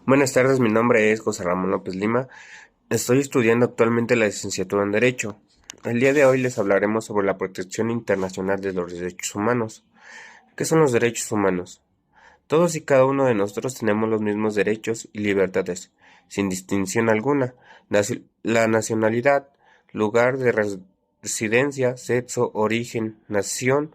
Buenas tardes, mi nombre es José Ramón López Lima. Estoy estudiando actualmente la licenciatura en Derecho. El día de hoy les hablaremos sobre la protección internacional de los derechos humanos. ¿Qué son los derechos humanos? Todos y cada uno de nosotros tenemos los mismos derechos y libertades, sin distinción alguna. La nacionalidad, lugar de residencia, sexo, origen, nación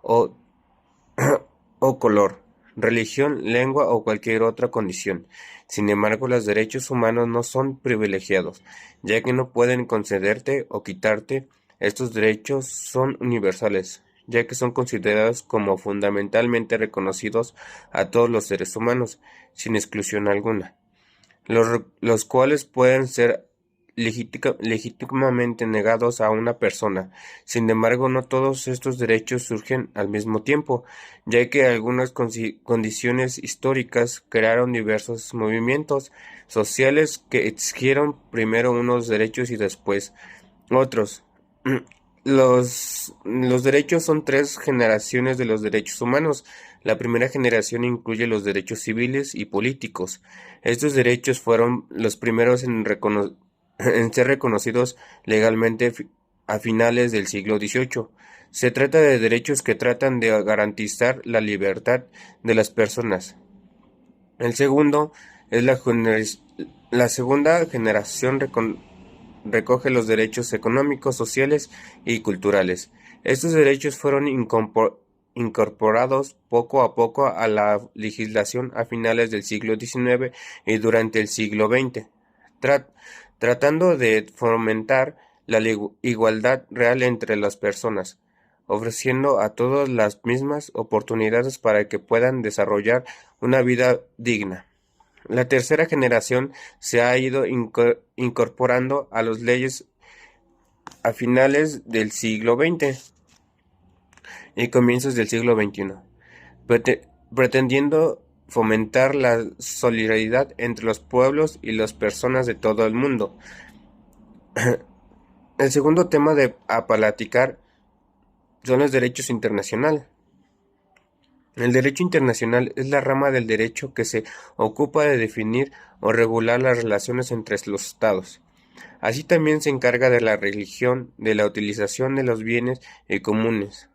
o o color, religión, lengua o cualquier otra condición. Sin embargo, los derechos humanos no son privilegiados, ya que no pueden concederte o quitarte. Estos derechos son universales, ya que son considerados como fundamentalmente reconocidos a todos los seres humanos, sin exclusión alguna, los cuales pueden ser legítimamente negados a una persona. Sin embargo, no todos estos derechos surgen al mismo tiempo, ya que algunas condiciones históricas crearon diversos movimientos sociales que exigieron primero unos derechos y después otros. Los derechos son tres generaciones de los derechos humanos. La primera generación incluye los derechos civiles y políticos. Estos derechos fueron los primeros en ser reconocidos legalmente a finales del siglo XVIII. Se trata de derechos que tratan de garantizar la libertad de las personas. El segundo es la segunda generación recoge los derechos económicos, sociales y culturales. Estos derechos fueron incorporados poco a poco a la legislación a finales del siglo XIX y durante el siglo XX, tra- tratando de fomentar la igualdad real entre las personas, ofreciendo a todos las mismas oportunidades para que puedan desarrollar una vida digna. La tercera generación se ha ido incorporando a las leyes a finales del siglo XX y comienzos del siglo XXI, pretendiendo fomentar la solidaridad entre los pueblos y las personas de todo el mundo. El segundo tema a platicar son los derechos internacionales. El derecho internacional es la rama del derecho que se ocupa de definir o regular las relaciones entre los estados. Así también se encarga de la religión, de la utilización de los bienes comunes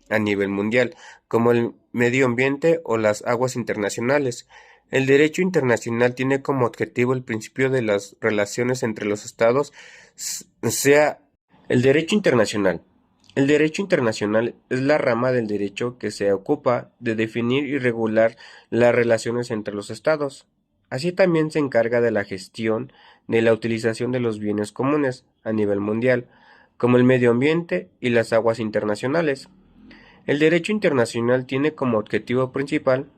a nivel mundial, como el medio ambiente o las aguas internacionales. El derecho internacional tiene como objetivo el principio de las relaciones entre los estados, sea el derecho internacional. El derecho internacional es la rama del derecho que se ocupa de definir y regular las relaciones entre los estados. Así también se encarga de la gestión de la utilización de los bienes comunes a nivel mundial, como el medio ambiente y las aguas internacionales. El derecho internacional tiene como objetivo principal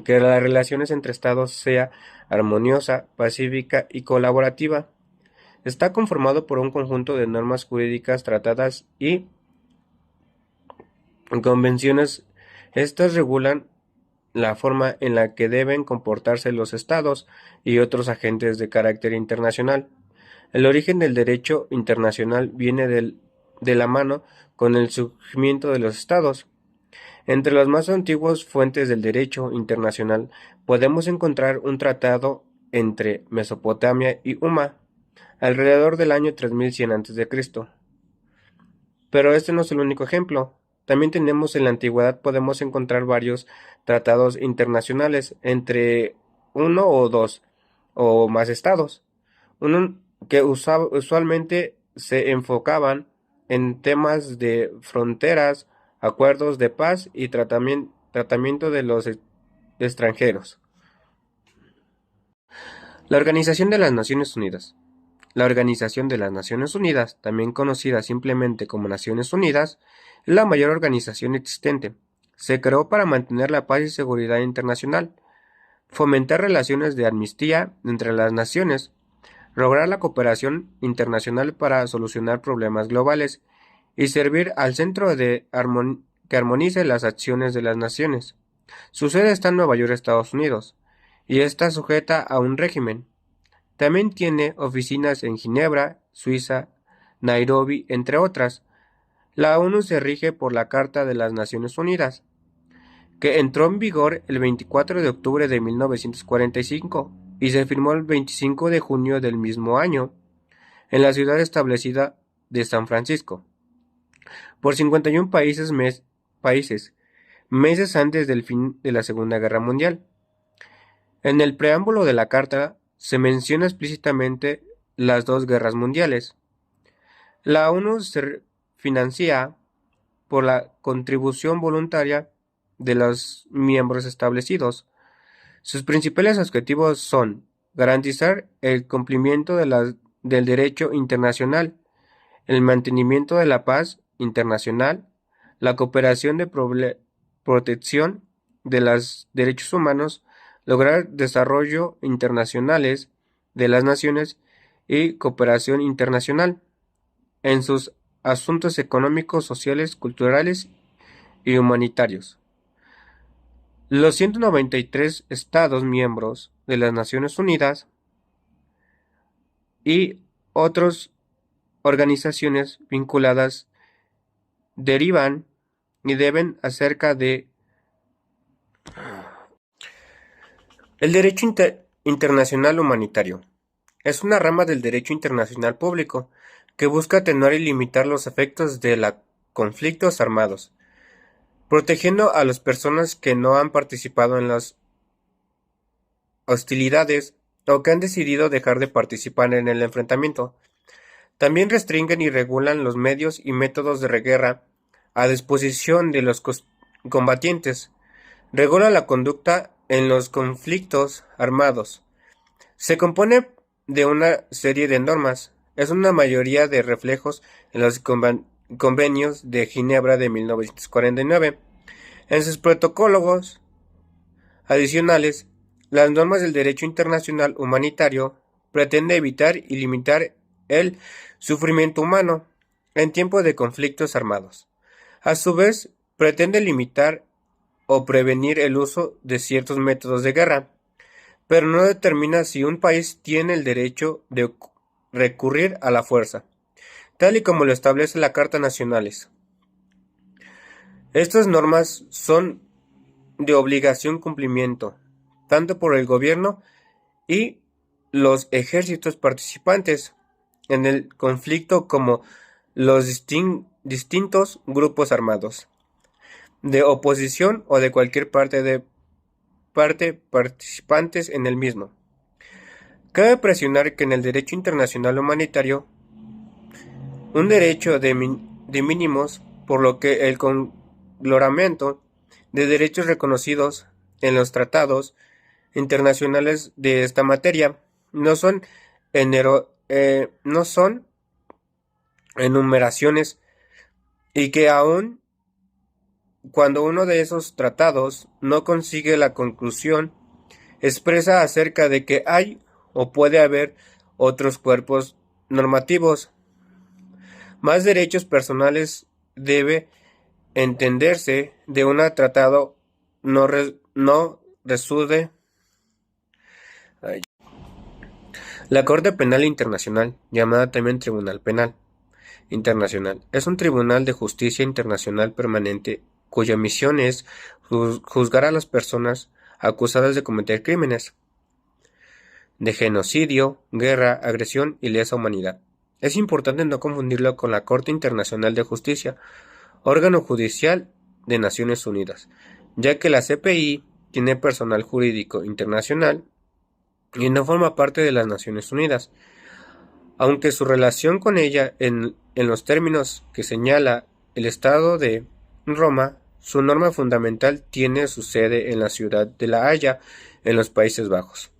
que las relaciones entre estados sea armoniosa, pacífica y colaborativa. Está conformado por un conjunto de normas jurídicas tratadas y convenciones. Estas regulan la forma en la que deben comportarse los estados y otros agentes de carácter internacional. El origen del derecho internacional viene de la mano con el surgimiento de los estados. Entre las más antiguas fuentes del derecho internacional podemos encontrar un tratado entre Mesopotamia y Umma, alrededor del año 3100 a.C. Pero este no es el único ejemplo. También tenemos en la antigüedad podemos encontrar varios tratados internacionales entre uno o dos o más estados, uno que usualmente se enfocaban en temas de fronteras, acuerdos de paz y tratamiento de los extranjeros. La Organización de las Naciones Unidas. La Organización de las Naciones Unidas, también conocida simplemente como Naciones Unidas, es la mayor organización existente. Se creó para mantener la paz y seguridad internacional, fomentar relaciones de amnistía entre las naciones, lograr la cooperación internacional para solucionar problemas globales y servir al centro que armonice las acciones de las naciones. Su sede está en Nueva York, Estados Unidos, y está sujeta a un régimen. También tiene oficinas en Ginebra, Suiza, Nairobi, entre otras. La ONU se rige por la Carta de las Naciones Unidas. que entró en vigor el 24 de octubre de 1945 y se firmó el 25 de junio del mismo año en la ciudad establecida de San Francisco por 51 países, meses antes del fin de la Segunda Guerra Mundial. En el preámbulo de la carta se menciona explícitamente las dos guerras mundiales. La ONU se financia por la contribución voluntaria de los miembros establecidos. Sus principales objetivos son garantizar el cumplimiento del derecho internacional, el mantenimiento de la paz internacional, la cooperación de protección de los derechos humanos, lograr desarrollo internacionales de las naciones y cooperación internacional en sus asuntos económicos, sociales, culturales y humanitarios. Los 193 Estados miembros de las Naciones Unidas y otras organizaciones vinculadas derivan y deben acerca de el derecho internacional humanitario. Es una rama del derecho internacional público que busca atenuar y limitar los efectos de los conflictos armados, protegiendo a las personas que no han participado en las hostilidades o que han decidido dejar de participar en el enfrentamiento. También restringen y regulan los medios y métodos de guerra a disposición de los combatientes. Regula la conducta en los conflictos armados. Se compone de una serie de normas. Es una mayoría de reflejos en los convenios de Ginebra de 1949. En sus protocolos adicionales, las normas del derecho internacional humanitario pretenden evitar y limitar el sufrimiento humano en tiempos de conflictos armados. A su vez, pretende limitar o prevenir el uso de ciertos métodos de guerra, pero no determina si un país tiene el derecho de recurrir a la fuerza, tal y como lo establece la Carta Nacionales. Estas normas son de obligación cumplimiento, tanto por el gobierno y los ejércitos participantes en el conflicto como los distintos grupos armados, de oposición o de cualquier parte participantes en el mismo. Cabe presionar que en el derecho internacional humanitario, un derecho de mínimos, por lo que el conglomeramiento de derechos reconocidos en los tratados internacionales de esta materia no son enumeraciones, y que aun cuando uno de esos tratados no consigue la conclusión expresa acerca de que hay o puede haber otros cuerpos normativos, más derechos personales debe entenderse de un tratado no resulte. La Corte Penal Internacional, llamada también Tribunal Penal Internacional, es un tribunal de justicia internacional permanente cuya misión es juzgar a las personas acusadas de cometer crímenes de genocidio, guerra, agresión y lesa humanidad. Es importante no confundirlo con la Corte Internacional de Justicia, órgano judicial de Naciones Unidas, ya que la CPI tiene personal jurídico internacional y no forma parte de las Naciones Unidas, aunque su relación con ella en los términos que señala el Estado de Roma, su norma fundamental tiene su sede en la ciudad de La Haya, en los Países Bajos.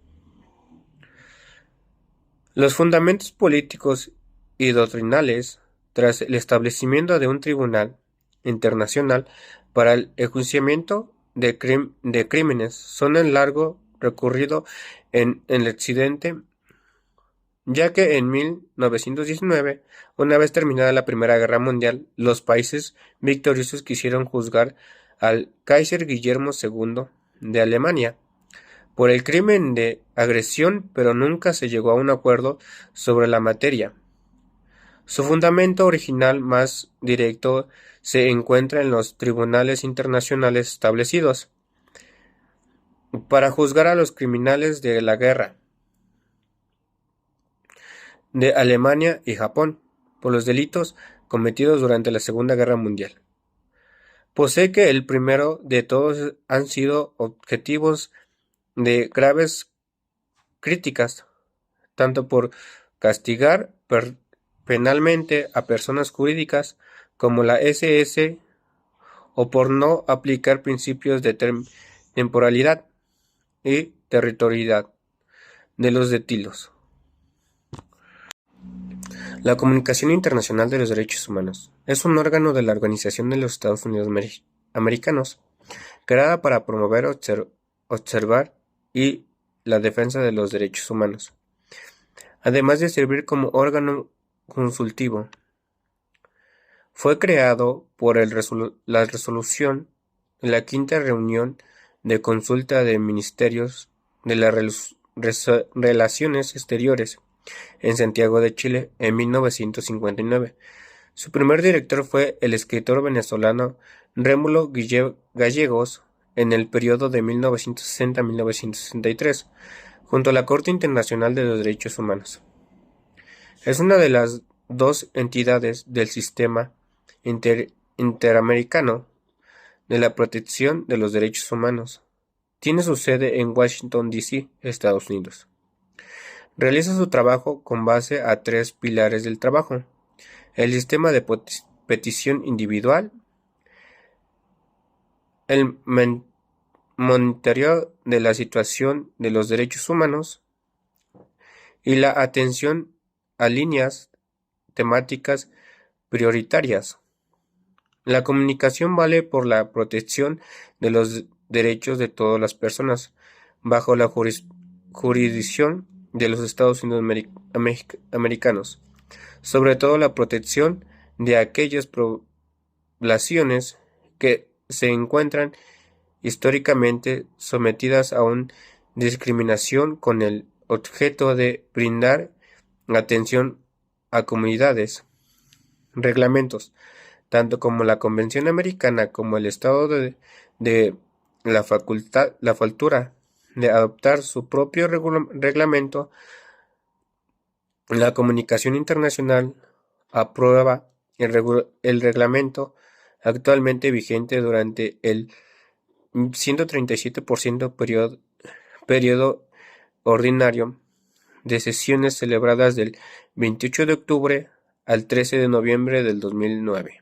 Los fundamentos políticos y doctrinales, tras el establecimiento de un tribunal internacional para el enjuiciamiento de crímenes, son en largo recorrido en el occidente, ya que en 1919, una vez terminada la Primera Guerra Mundial, los países victoriosos quisieron juzgar al Kaiser Guillermo II de Alemania por el crimen de agresión, pero nunca se llegó a un acuerdo sobre la materia. Su fundamento original más directo se encuentra en los tribunales internacionales establecidos para juzgar a los criminales de la guerra de Alemania y Japón por los delitos cometidos durante la Segunda Guerra Mundial. Posee que el primero de todos han sido objetivos de graves críticas, tanto por castigar penalmente a personas jurídicas como la SS o por no aplicar principios de temporalidad y territorialidad de los delitos. La Comunicación Internacional de los Derechos Humanos es un órgano de la Organización de los Estados Unidos Americanos, creada para promover, observar y la defensa de los derechos humanos, además de servir como órgano consultivo. Fue creado por la resolución de la quinta reunión de consulta de ministerios de las Relaciones Exteriores en Santiago de Chile en 1959. Su primer director fue el escritor venezolano Rómulo Gallegos en el periodo de 1960 a 1963, junto a la Corte Internacional de los Derechos Humanos. Es una de las dos entidades del sistema interamericano de la protección de los derechos humanos. Tiene su sede en Washington, D.C., Estados Unidos. Realiza su trabajo con base a tres pilares del trabajo: el sistema de petición individual, el monitoreo de la situación de los derechos humanos y la atención a líneas temáticas prioritarias. La comunicación vale por la protección de los derechos de todas las personas bajo la jurisdicción de los Estados Unidos americanos, sobre todo la protección de aquellas poblaciones que se encuentran históricamente sometidas a una discriminación con el objeto de brindar atención a comunidades. Reglamentos, tanto como la Convención Americana como el Estado de la facultad de adoptar su propio reglamento. La comunicación internacional aprueba el reglamento actualmente vigente durante el 137% periodo ordinario de sesiones celebradas del 28 de octubre al 13 de noviembre del 2009.